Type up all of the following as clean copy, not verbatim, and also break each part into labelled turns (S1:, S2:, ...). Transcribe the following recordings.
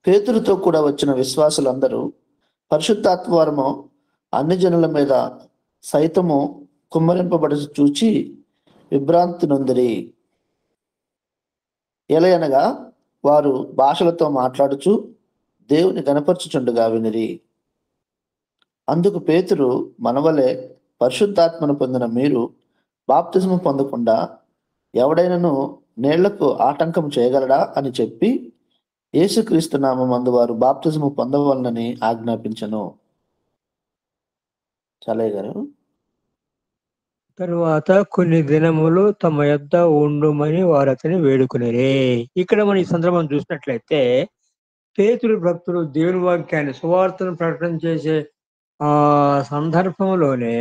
S1: పేతురుతో కూడా వచ్చిన విశ్వాసులందరూ పరిశుద్ధాత్మ వరము అన్ని జనుల మీద సైతము కుమ్మరింపబడి చూచి విభ్రాంతి నొందిరి. ఎలయనగా వారు భాషలతో మాట్లాడుచు దేవుని గనపరచుచుండగా వినిరి. అందుకు పేతురు, మనవలే పరిశుద్ధాత్మను పొందిన మీరు బాప్తిజము పొందకుండా ఎవడైనను నీళ్లకు ఆటంకం చేయగలడా అని చెప్పి యేసుక్రీస్తు నామమందు వారు బాప్తిజము పొందవలనని ఆజ్ఞాపించను. చాలయ్య గారు.
S2: తరువాత కొన్ని దినములు తమ యొద్ద ఉండుమని వారు అతని వేడుకునిరి. ఇక్కడ మనం ఈ సందర్భం చూసినట్లయితే పేతురు భక్తులు దేవుని వాక్యాన్ని సువార్తను ప్రకటన చేసే ఆ సందర్భంలోనే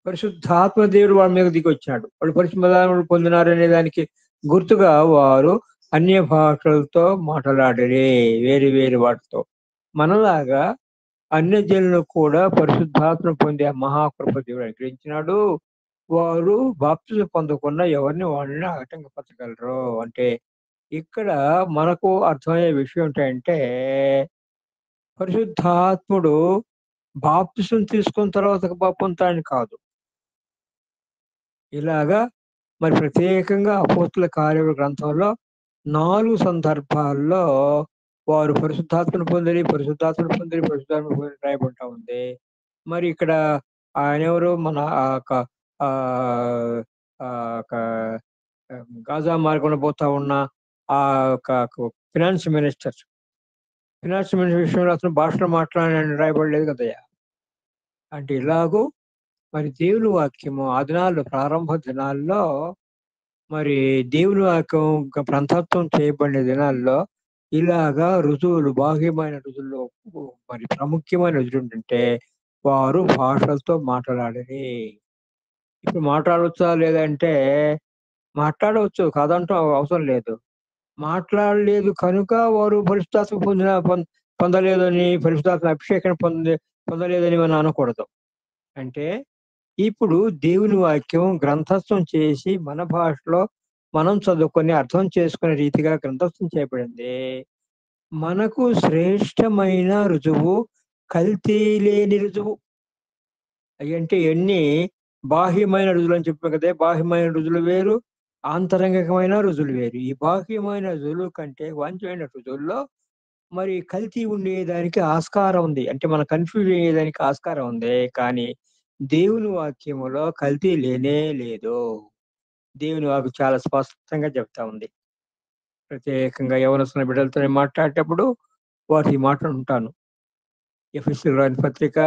S2: పరిశుద్ధాత్మ దేవుడు వాళ్ళ మీద దిగి వచ్చినాడు. వాళ్ళు పరిశుద్ధాత్మను పొందినారనే దానికి గుర్తుగా వారు అన్య భాషలతో మాట్లాడరే, వేరు వేరు వాటితో. మనలాగా అన్య జనులు కూడా పరిశుద్ధాత్మ పొందే మహాకృప దేవుడు అనుగ్రహించినాడు. వారు బాప్తిజం పొందకుండా ఎవరిని వాళ్ళని ఆటంకపరచగలరు. అంటే ఇక్కడ మనకు అర్థమయ్యే విషయం ఏంటంటే పరిశుద్ధాత్ముడు బాప్తిజం తీసుకున్న తర్వాత పొందుతాడని కాదు. ఇలాగా మరి ప్రత్యేకంగా అపోస్తుల కార్యముల గ్రంథంలో 4 సందర్భాల్లో వారు పరిశుద్ధాత్మను పొందిరి రాయబడతా ఉంది. మరి ఇక్కడ ఆయన ఎవరు? మన గాజా మార్గంలో పోతా ఉన్న ఆ ఫినాన్స్ మినిస్టర్ విషయంలో అతను భాషలో మాట్లాడాలని రాయబడలేదు కదయ్యా. అంటే ఇలాగూ మరి దేవుని వాక్యము ఆ దినాల్లో, ప్రారంభ దినాల్లో, మరి దేవుని వాక్యం గ్రంథత్వం చేయబడిన దినాల్లో ఇలాగా రుజువులు, బాహ్యమైన రుజువుల్లో మరి ప్రాముఖ్యమైన రుజువులు ఏంటంటే వారు భాషలతో మాట్లాడాలి. ఇప్పుడు మాట్లాడవచ్చా లేదంటే మాట్లాడవచ్చు, కాదంటూ అవసరం లేదు. మాట్లాడలేదు కనుక వారు పరిశుద్ధాత్మ పొందలేదని, పరిశుద్ధాత్మ అభిషేకం పొందలేదని మనం అనకూడదు. అంటే ఇప్పుడు దేవుని వాక్యం గ్రంథస్థం చేసి మన భాషలో మనం చదువుకొని అర్థం చేసుకునే రీతిగా గ్రంథస్థం చేయబడింది. మనకు శ్రేష్టమైన రుజువు కల్తీ లేని రుజువు. అంటే ఎన్ని బాహ్యమైన రుజువులు అని చెప్పాం కదా. బాహ్యమైన రుజువులు వేరు, ఆంతరంగికమైన రుజువులు వేరు. ఈ బాహ్యమైన రుజువులు కంటే వాంఛనీయ రుజువుల్లో మరి కల్తీ ఉండేదానికి ఆస్కారం ఉంది. అంటే మన కన్ఫ్యూజ్ అయ్యేదానికి ఆస్కారం ఉంది. కానీ దేవుని వాక్యములో కల్తీ లేనే లేదు. దేవుని వాక్యం చాలా స్పష్టంగా చెప్తా ఉంది. ప్రత్యేకంగా యవనస్తున్న బిడ్డలతో మాట్లాడేటప్పుడు వాటి మాట్లాడుతుంటాను. ఎఫెసీయులకు రాసిన పత్రిక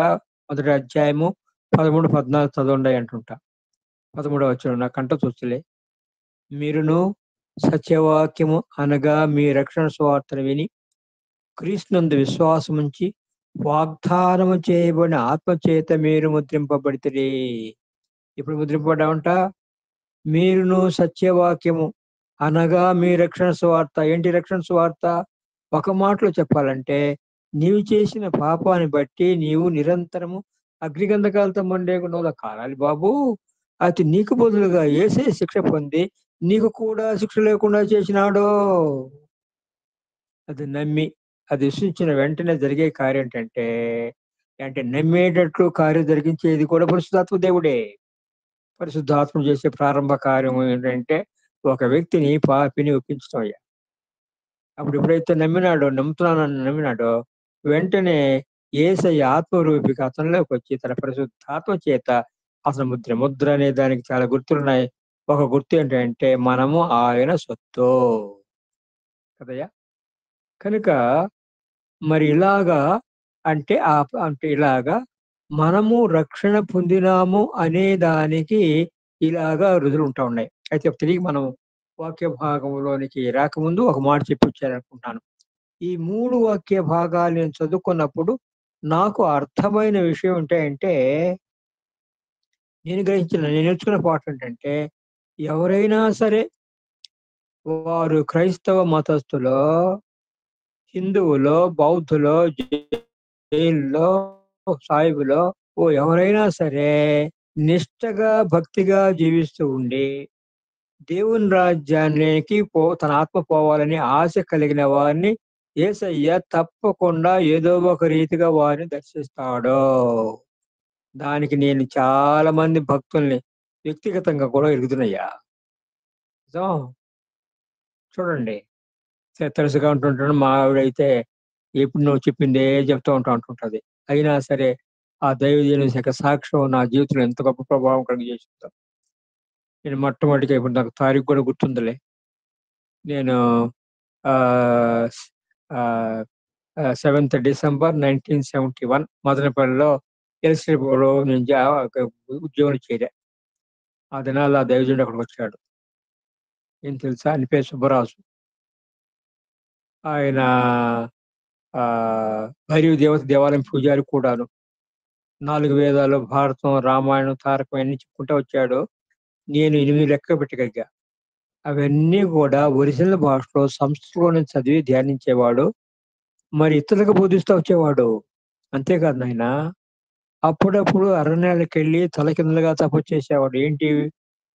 S2: 1వ అధ్యాయము 13, 14 చదవండి అంటుంటా. 13వ వచనం నా కంట చూస్తలే. మీరును సత్యవాక్యము అనగా మీ రక్షణ సువార్తను విని క్రీస్తునందు విశ్వాసముంచి వాగ్దానము చేయబడిన ఆత్మచేత మీరు ముద్రింపబడితిరి. ఇప్పుడు ముద్రింపబడ్డామంట. మీరును సత్యవాక్యము అనగా మీ రక్షణ సువార్త. ఏంటి రక్షణ సువార్త? ఒక మాటలో చెప్పాలంటే నీవు చేసిన పాపాన్ని బట్టి నీవు నిరంతరము అగ్నిగంధకాలతో మండే గుండంలో కాలాలి బాబు. అయితే నీకు బదులుగా యేసే శిక్ష పొంది నీకు కూడా శిక్ష లేకుండా చేసినాడు. అది నమ్మి అది విశ్వసించిన వెంటనే జరిగే కార్యం ఏంటంటే, అంటే నమ్మేటట్లు కార్యం జరిగించేది కూడా పరిశుద్ధాత్మ దేవుడే. పరిశుద్ధాత్మ చేసే ప్రారంభ కార్యం ఏంటంటే ఒక వ్యక్తిని పాపిని ఒప్పించడం అయ్యా. అప్పుడు ఎప్పుడైతే నమ్ముతున్నానని నమ్మినాడో వెంటనే యేసయ్య ఆత్మరూపిగా అతనిలోకి వచ్చి తన పరిశుద్ధాత్మ చేత అసలు ముద్ర అనే దానికి చాలా గుర్తులున్నాయి. ఒక గుర్తు ఏంటంటే మనము ఆయన సొత్తు కదయ్యా. కనుక మరి ఇలాగా అంటే ఇలాగా మనము రక్షణ పొందినాము అనే దానికి ఇలాగా రుజువులు ఉంటా ఉన్నాయి. అయితే తిరిగి మనం వాక్య భాగంలోనికి రాకముందు ఒక మాట చెప్పొచ్చారనుకుంటున్నాను. ఈ 3 వాక్య భాగాలు నేను చదువుకున్నప్పుడు నాకు అర్థమైన విషయం ఏంటంటే, నేను నేర్చుకున్న పాఠం ఏంటంటే, ఎవరైనా సరే వారు క్రైస్తవ మతస్థులో, హిందువులో, బౌద్ధులో, జైన్లో, సాయిబులో ఎవరైనా సరే నిష్టగా భక్తిగా జీవిస్తూ ఉండి దేవుని రాజ్యానికి తన ఆత్మ పోవాలని ఆశ కలిగిన వారిని యేసయ్య తప్పకుండా ఏదో ఒక రీతిగా వారిని దర్శిస్తాడు. దానికి నేను చాలా మంది భక్తుల్ని వ్యక్తిగతంగా కూడా ఎరుగుతున్నాయ్యా. నిజం. చూడండి. తెలుసుగా ఉంటుంటాను. మా ఆవిడైతే ఎప్పుడు నువ్వు చెప్పిందే చెప్తూ అంటుంటది. అయినా సరే ఆ దైవజనుని యొక్క సాక్ష్యం నా జీవితంలో ఎంత గొప్ప ప్రభావం కలిగజేసిందో. నేను మొట్టమొదటిగా ఇప్పుడు నాకు తారీఖు కూడా గుర్తుందిలే. నేను ఆహ్, స్ ఆహ్, 7th డిసెంబర్ 1971 మదనపల్లిలో ఎల్‌సీలో నేను ఉద్యోగంలో చేరా. ఆ దినాల్లో ఆ దైవజనుడు అక్కడికొచ్చాడు. ఏం తెలుసా? ఆయన పేరు సుబ్బరాజు. ఆయన భైరవి దేవాలయం పూజారి కూడాను. 4 వేదాలు, భారతం, రామాయణం, తారకం అన్నీ చెప్పుకుంటూ వచ్చాడు. నేను 8 లెక్క పెట్టగలిగా. అవన్నీ కూడా ఒరిజినల్ భాషలో సంస్కృతంలోనే చదివి ధ్యానించేవాడు. మరి ఇతరులకు బోధిస్తూ వచ్చేవాడు. అంతేకాదు నాయనా, అప్పుడప్పుడు అరణ్యాలకెళ్ళి తలకిందులుగా తపస్సు చేసేవాడు. ఏంటి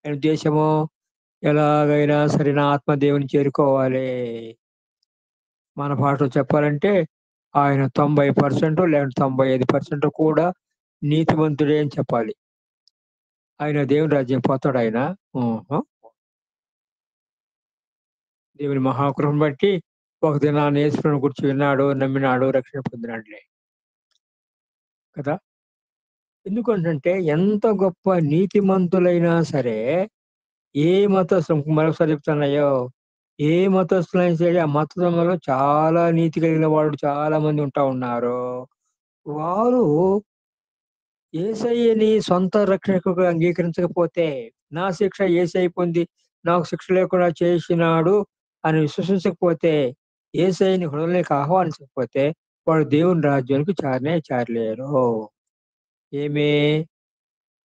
S2: ఆయన ఉద్దేశము? ఎలాగైనా సరే నా ఆత్మ దేవుని చేరుకోవాలి. మన భాషలో చెప్పాలంటే ఆయన 90% లేదంటే 95% కూడా నీతిమంతుడే అని చెప్పాలి. ఆయన దేవుని రాజ్యం పోతాడాయన. హుహు. దేవుని మహాకృపను బట్టి ఒక దినాన యేసుప్రభువుని గురించి విన్నాడు, నమ్మినాడు, రక్షణ పొందినాడులే. కదా! ఎందుకంటంటే ఎంత గొప్ప నీతిమంతులైనా సరే, ఏ మతస్థం మరొకసారి చెప్తున్నాయో, ఏ మతస్థులైనా సరే, ఆ మతంలో చాలా నీతి కలిగిన వాళ్ళు చాలా మంది ఉంటా ఉన్నారు. వారు యేసయ్యని సొంత రక్షకుడుగా అంగీకరించకపోతే, నా శిక్ష యేసయ్య పొంది నాకు శిక్ష లేకుండా చేసినాడు అని విశ్వసించకపోతే, యేసయ్యని హృదయంలోకి ఆహ్వానించకపోతే, వాడు దేవుని రాజ్యానికి చారనే చారలేరు. ఏమి?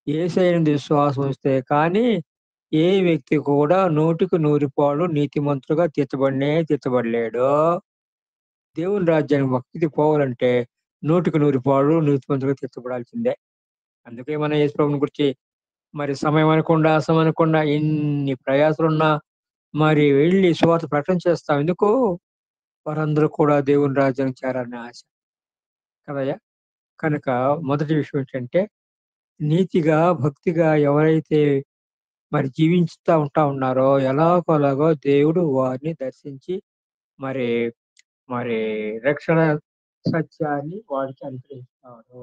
S2: యేసయ్యనందు విశ్వాసం ఉంచితే కానీ, ఏ వ్యక్తి కూడా 100కి 100 నీతిమంతుడుగా తీర్చబడలేడు. దేవుని రాజ్యానికి వ్యక్తి పోవాలంటే 100కి 100 నీతిమంతుడుగా తీర్చబడాల్సిందే. అందుకే మన యేసు ప్రభువుని గురించి మరి సమయం అనకుండా, అసమయం అనకుండా ఎన్ని ప్రయాసలున్నా మరి వెళ్లి సువార్త ప్రకటన చేస్తాం. ఎందుకు? వారందరూ కూడా దేవుని రాజ్యానికి చేరాలని ఆశ. కదయ్యా! కనుక మొదటి విషయం ఏంటంటే, నీతిగా, భక్తిగా ఎవరైతే మరి జీవించుతా ఉన్నారో ఎలాగోలాగో దేవుడు వారిని దర్శించి మరి, మరి రక్షణ సత్యాన్ని వారికి అనుగ్రహిస్తాడు.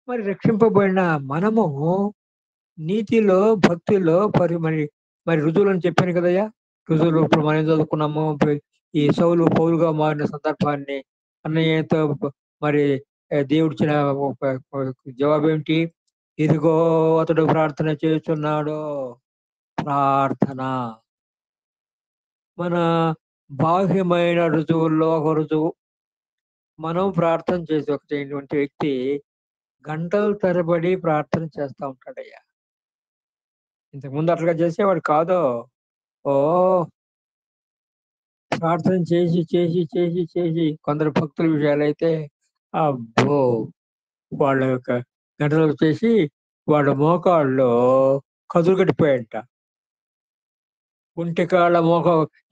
S2: మరి రక్షింపబడిన మనము నీతిలో, భక్తిలో మరి రుజువులని చెప్పాను కదయ్యా! రుజువులు ఇప్పుడు మనం ఏం చదువుకున్నాము. ఈ సౌలు పౌలుగా మారిన సందర్భాన్ని అన్నయ్యతో మరి దేవుడిచ్చిన ఒక ఒక జవాబేంటి? ఇదిగో అతడు ప్రార్థన చేస్తున్నాడు. ప్రార్థన. మన బాహ్యమైన రుజువుల్లో ఒక రుజువు. మనం ప్రార్థన చేసేటువంటి వ్యక్తి గంటల తరబడి ప్రార్థన చేస్తా ఉంటాడయ్యా. ఇంతకుముందు అట్లా చేసేవాడు కాదు. ఓహ్! ప్రార్థన చేసి కొందరు భక్తుల విషయాలైతే అబ్బో! వాళ్ళ యొక్క గంటలు చేసి వాళ్ళ మోకాళ్ళు కదులు కట్టిపోయాయంట. ఒంటెకాళ్ళ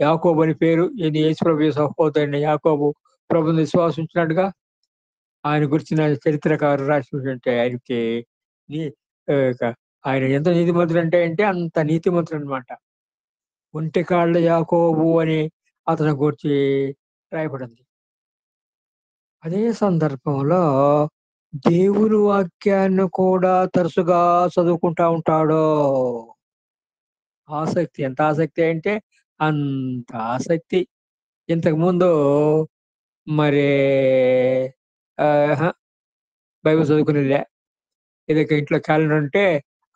S2: యాకోబు అని పేరు. ఇది యేసుప్రభు సహోదరుడైన యాకోబు ప్రభువుని విశ్వాసం ఉంచినట్టుగా ఆయన గురించిన చరిత్రకారులు రాసినటువంటి ఆయనకి నీ ఇక ఆయన ఎంత నీతిమంతుడంటే అంత నీతిమంతుడనమాట. ఒంటెకాళ్ళ యాకోబు అని అతని గూర్చి రాయబడింది. అదే సందర్భంలో దేవుని వాక్యాన్ని కూడా తరచుగా చదువుకుంటా ఉంటాడు. ఆసక్తి. ఎంత ఆసక్తి అంటే అంత ఆసక్తి. ఇంతకుముందు మరి అహా! బైబిల్ చదువుకునేదిలే. ఏదో ఇక ఇంట్లో క్యాలెండర్ ఉంటే,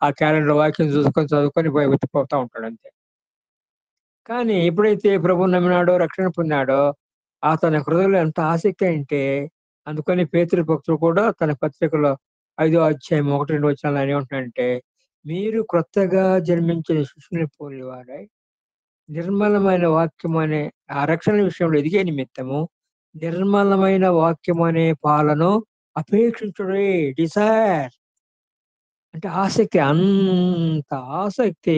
S2: ఆ క్యాలెండర్ వాక్యం చదువుకొని పోతా ఉంటాడంతే. కానీ ఎప్పుడైతే ప్రభువుని నమ్మినాడో, రక్షణ పొందాడో, అతని హృదయంలో ఎంత ఆసక్తి అంటే, అందుకని పేతురు భక్తుడు కూడా తన పత్రికలో 5వ అధ్యాయం 1, 2 వచనాలు ఆయన ఏమంటున్నాడంటే, మీరు క్రొత్తగా జన్మించిన శిశువుని పోలివారై నిర్మలమైన వాక్యం అనే ఆ రక్షణ విషయంలో ఎదిగే నిమిత్తము నిర్మలమైన వాక్యం అనే పాలను అపేక్షించుడి. డిజైర్ అంటే ఆసక్తి. అంత ఆసక్తి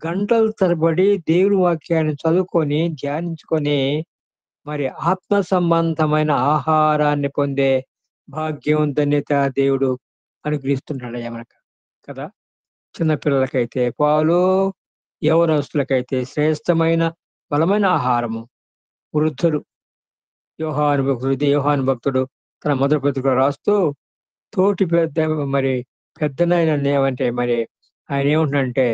S2: గంటల తరబడి దేవుని వాక్యాన్ని చదువుకొని, ధ్యానించుకొని, మరి ఆత్మ సంబంధమైన ఆహారాన్ని పొందే భాగ్యం, ధన్యత దేవుడు అనుగ్రహిస్తున్నాడయ్యా మనకు. కదా! చిన్న పిల్లలకైతే పాలు, యవ్వనస్తులకైతే శ్రేష్టమైన బలమైన ఆహారము. వృద్ధులు యోహాను భక్తుడు తన మొదటి పత్రికలో రాస్తూ తోటి మరి పెద్దనాయన ఏమంటే మరి ఆయన ఏమంటున్నాడంటే,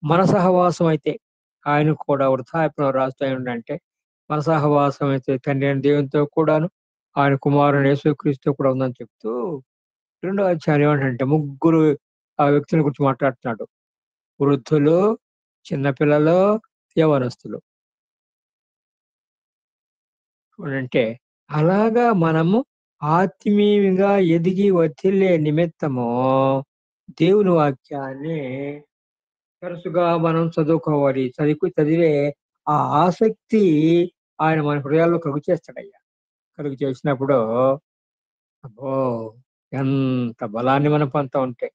S2: మన సహవాసం అయితే ఆయన కూడా వృద్ధాప్యంలో రాస్తూ ఏమంటే, మన సహవాసం అయితే తండ్రి అయిన దేవునితో కూడాను ఆయన కుమారుని యేసుక్రీస్తు కూడా ఉందని చెప్తూ రెండో అధ్యాయం ఏమంటాడంటే ముగ్గురు ఆ వ్యక్తుల గురించి మాట్లాడుతున్నాడు. వృద్ధులు, చిన్నపిల్లలు, యవ్వనస్తులు. చూడంటే అలాగా మనము ఆత్మీయంగా ఎదిగి వర్ధిల్లే నిమిత్తము దేవుని వాక్యాన్ని తరచుగా మనం చదువుకోవాలి. చదివే ఆ ఆసక్తి ఆయన మన హృదయాల్లో కలుగు చేస్తాడయ్యా. కలుగు చేసినప్పుడు అబ్బో! ఎంత బలాన్ని మనం పొందుతా ఉంటే.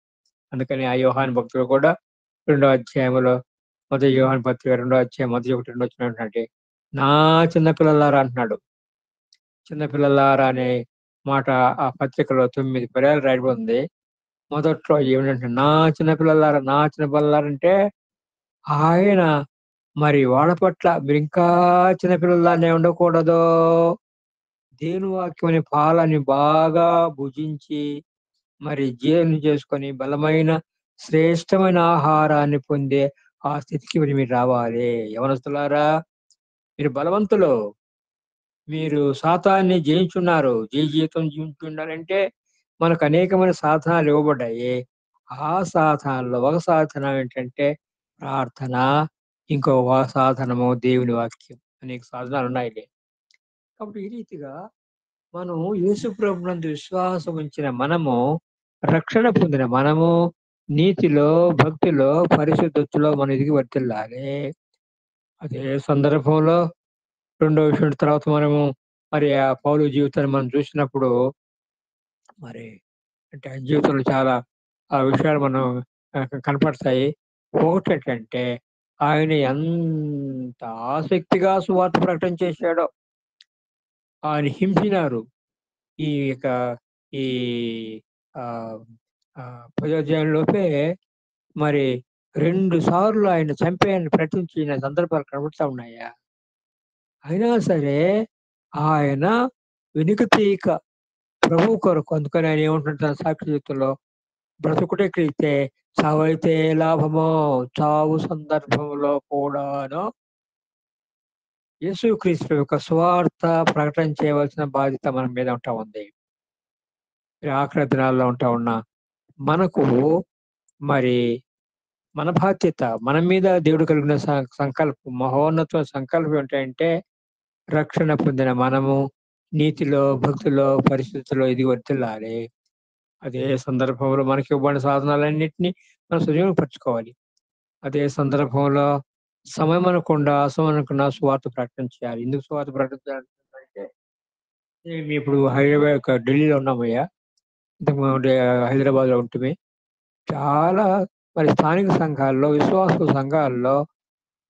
S2: అందుకని ఆ యోహాను భక్తుడు కూడా రెండో అధ్యాయంలో మొదటి యోహాను పత్రిక రెండో అధ్యాయం మొదటి 1, 2 వచనం ఏంటంటే, నా చిన్న పిల్లలారా అంటున్నాడు. చిన్న పిల్లలారా అనే మాట ఆ పత్రికలో 9 పర్యాయాలు రాయబడి ఉంది. మొదట్లో ఏమిటంటే, నా చిన్న పిల్లలారా, నా చిన్న పిల్లలారా అంటే ఆయన మరి వాళ్ళ పట్ల మీరింకా చిన్న పిల్లల్లానే ఉండకూడదు. దేవుని వాక్యం అనే పాలని బాగా భుజించి మరి జీర్ణం చేసుకొని బలమైన శ్రేష్టమైన ఆహారాన్ని పొందే ఆ స్థితికి మీరు రావాలి. యవనస్తులారా, మీరు బలవంతులు. మీరు సాతాన్ని జయించున్నారు. జీవితం జీవించుండాలంటే మనకు అనేకమైన సాధనాలు ఇవ్వబడ్డాయి. ఆ సాధనాల్లో ఒక సాధనం ఏంటంటే ప్రార్థన. ఇంకో సాధనము దేవుని వాక్యం. అనేక సాధనాలున్నాయిలే. కాబట్టి ఈ రీతిగా మనం యేసు ప్రభువునందు విశ్వాసం ఉంచిన మనము, రక్షణ పొందిన మనము నీతిలో, భక్తిలో, పరిశుద్ధతలో మనం ఎదిగి వర్ధిల్లాలి. అదే సందర్భంలో రెండో విషయం తర్వాత మనము మరి ఆ పౌలు జీవితాన్ని మనం చూసినప్పుడు మరి అంటే ఆయన జీవితంలో చాలా విషయాలు మనం కనపడతాయి. ఒకటేంటంటే ఆయన ఎంత ఆసక్తిగా సువార్త ప్రకటన చేశాడో. ఆయన హింసినారు. ఈ యొక్క ఈ ఆహ్, 10వ అధ్యాయంలోపే మరి 2 సార్లు ఆయన చంపేయాలని ప్రయత్నించిన సందర్భాలు కనబడతా ఉన్నాయా? అయినా సరే ఆయన వెనుక తీయక ప్రభువు కొరకు అందుకని ఆయన ఏమంటున్నాడు తన సాక్షి జీవితంలో, బ్రతుకుటే క్రీస్తే, చావైతే లాభము. చావు సందర్భంలో కూడాను యేసుక్రీస్తు యొక్క సువార్త ప్రకటన చేయవలసిన బాధ్యత మన మీద ఉంటా ఉంది. ఈ ఆఖరి దినాల్లో ఉంటా ఉన్న మనకు మరి మన బాధ్యత, మన మీద దేవుడు కలిగిన సంకల్పం, మహోన్నత సంకల్పం ఏంటంటే రక్షణ పొందిన మనము నీతిలో, భక్తిలో, పరిశుద్ధిలో ఎదిగి వర్ధిల్లాలి. అదే సందర్భంలో మనకి ఇవ్వబడిన సాధనాలన్నిటిని మనం సద్వినియోగపరచుకోవాలి. అదే సందర్భంలో సమయం అనకుండా, అసమయం అనకుండా సువార్త ప్రకటన చేయాలి. ఎందుకు సువార్త ప్రకటన చేయాలంటే మేము ఇప్పుడు ఢిల్లీలో ఉన్నామయ్యా. ఇంతకుముందు హైదరాబాద్‌లో ఉంటిమి. చాలా మరి స్థానిక సంఘాల్లో, విశ్వాస సంఘాల్లో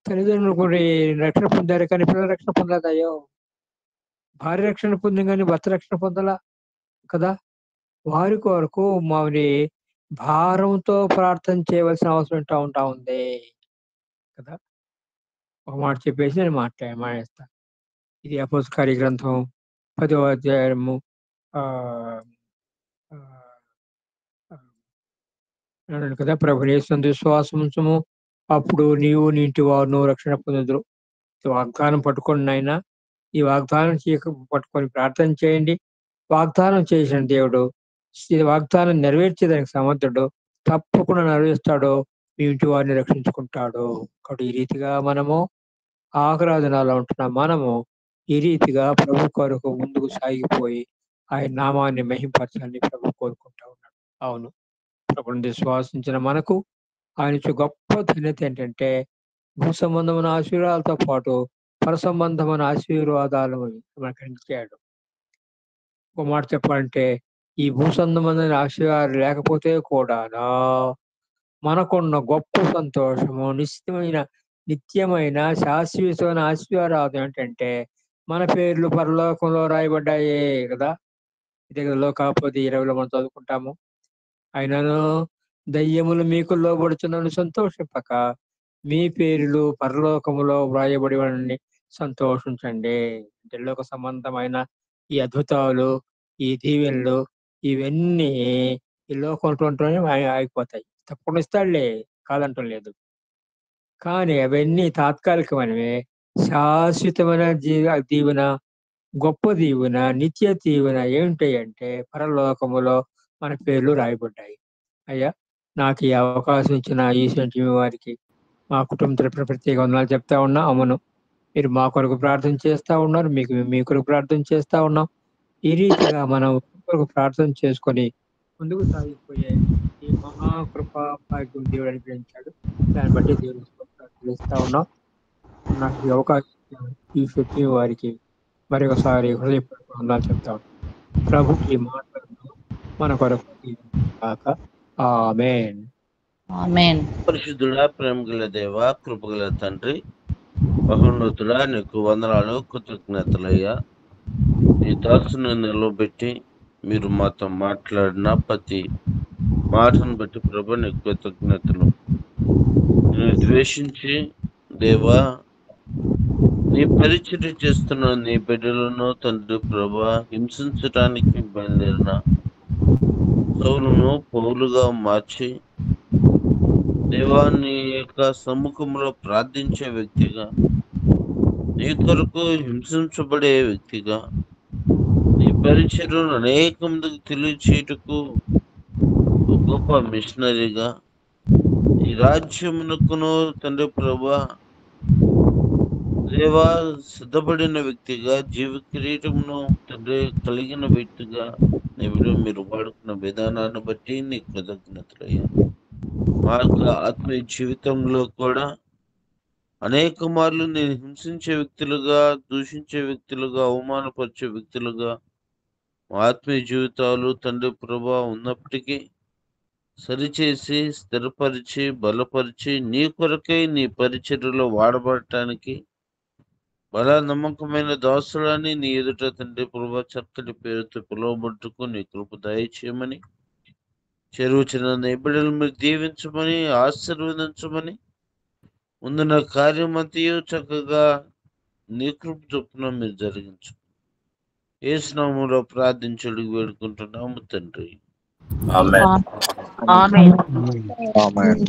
S2: తల్లిదండ్రులు కూడా ఈ రక్షణ పొందారు కానీ పిల్లలు రక్షణ పొందలేదయ్యో! భార్య రక్షణ పొందింది గానీ భర్త రక్షణ పొందలా కదా! వారి కొరకు మరి భారంతో ప్రార్థన చేయవలసిన అవసరం ఉంటా ఉంది కదా! ఒక మాట చెప్పేసి నేను మానేస్తా. ఇది అపోస్తల కార్య గ్రంథం 10వ అధ్యాయము ఆహ్, అన్నాడు కదా! ప్రభువైన యేసునందు విశ్వాసం ఉంచుము. అప్పుడు నీవు నీ ఇంటి వారును రక్షణ పొందుదురు. ఈ వాగ్దానం పట్టుకోండి నాయనా. ఈ వాగ్దానం పట్టుకొని ప్రార్థన చేయండి. వాగ్దానం చేసిన దేవుడు ఈ వాగ్దానం నెరవేర్చేదానికి సమర్థుడు. తప్పకుండా నెరవేరుస్తాడు. మీ ఇంటి వారిని రక్షించుకుంటాడు. కాబట్టి ఈ రీతిగా మనము ఆఖరి దినాల్లో ఉంటున్న మనము ఈ రీతిగా ప్రభు కొరకు ముందుకు సాగిపోయి ఆయన నామాన్ని మహింపరచాలని ప్రభు కోరుకుంటా ఉన్నాడు. అవును. ప్రభువుని విశ్వాసించిన మనకు ఆయన ఇచ్చే గొప్ప ధన్యత ఏంటంటే భూ సంబంధమైన ఆశీర్వాదాలతో పాటు పర సంబంధమైన ఆశీర్వాదాలు మనకు ఇచ్చాడు. ఒక మాట చెప్పాలంటే ఈ భూ సంబంధమైన ఆశీర్వాదాలు లేకపోతే కూడాను మనకున్న గొప్ప సంతోషము, నిత్యమైన శాశ్వతమైన ఆశీర్వాదం ఏంటంటే మన పేర్లు పరలోకంలో రాయబడ్డాయే కదా. ఇదే కదా లోకాపది 20లో మనం చదువుకుంటాము. అయినను దయ్యములు మీకు లోబడుచున్నను సంతోషింపక మీ పేర్లు పరలోకములో వ్రాయబడి సంతోషించండి. అంటే లోక సంబంధమైన ఈ అద్భుతాలు, ఈ దీవెనలు ఇవన్నీ ఈ లోకంలోనే ఆగిపోతాయి. తప్పకుండా ఇస్తాడులే, కాదంటం లేదు. కానీ అవన్నీ తాత్కాలికమైనవే. శాశ్వతమైన దీవెన, గొప్ప దీవెన, నిత్య దీవెన ఏంటంటే పరలోకములో మన పేర్లు రాయబడ్డాయి. అయ్యా, నాకు ఈ అవకాశం ఇచ్చిన ఈశ్వర్ టీవీ వారికి, మా కుటుంబ తరపున ప్రత్యేక వందనాలు చెప్తా ఉన్నా. అమ్మను మీరు మా కొరకు ప్రార్థన చేస్తా ఉన్నారు, మీ కొరకు ప్రార్థన చేస్తా ఉన్నాం. ఈ రీతిగా మనం కొరకు ప్రార్థన చేసుకొని ముందుకు సాగిపోయే ఈ మహాకృప భాగ్యం దేవుడు అనుగ్రహించాడు. దాన్ని బట్టి దేవుని ప్రార్థిస్తా ఉన్నాం. నాకు ఈ అవకాశం ఈశ్వర్ టీవీ వారికి మరొకసారి హృదయపూర్వక వందనాలు చెప్తా ఉన్నాం. ప్రభు ఈ మాటలను మన కొరకు కాక. ఆమేన్.
S3: ఆమేన్.
S4: పరిశుద్ధుడా, ప్రేమగల దేవ, కృపగల తండ్రి, మహోన్నతుడా, నీకు వందనాలు, కృతజ్ఞతలయ్యా. నీ దాసును నిలబెట్టి మీరు మాతో మాట్లాడిన ప్రతి మాటను బట్టి ప్రభు నీకు కృతజ్ఞతలు. నేను ద్వేషించి దేవా నీ పరిచర్య చేస్తున్న నీ బిడ్డలను తండ్రి ప్రభా హింసించడానికి బయలుదేరిన సౌలును పౌలుగా మార్చి దేవా నీ యొక్క సమ్ముఖంలో ప్రార్థించే వ్యక్తిగా, నీ కొరకు హింసించబడే వ్యక్తిగా, నీ పరిచర్యను అనేక మందికి తెలియచేయటకు గొప్ప మిషనరీగా, ఈ రాజ్యమునకును తండ్రి ప్రభా దేవా సిద్ధపడిన వ్యక్తిగా, జీవ కిరీటమును తండ్రి కలిగిన వ్యక్తిగా మీరు వాడుకున్న విధానాన్ని బట్టి నీ కృతజ్ఞతలయ్యా. మా యొక్క ఆత్మీయ జీవితంలో కూడా అనేక మార్లు నేను హింసించే వ్యక్తులుగా, దూషించే వ్యక్తులుగా, అవమానపరిచే వ్యక్తులుగా మా ఆత్మీయ జీవితాలు తండ్రి ప్రభా ఉన్నప్పటికీ సరిచేసి, స్థిరపరిచి, బలపరిచి నీ కొరకై నీ పరిచర్యలో వాడబడటానికి బల నమ్మకమైన దాసులని నీ ఎదుట తండ్రి ప్రభా చక్కటి పేరుతో పిలువబట్టుకు నీ కృప దయచేయమని, చెరువుచిన నీ బిడ్డలు మీరు దీవించమని, ఆశీర్వదించమని, ముందున్న కార్యమంతయు చక్కగా నీ కృప చొప్పున మీరు జరిగించు. యేసు నామములో ప్రార్థించి వేడుకుంటున్నాము తండ్రి.
S3: ఆమేన్.
S2: ఆమేన్.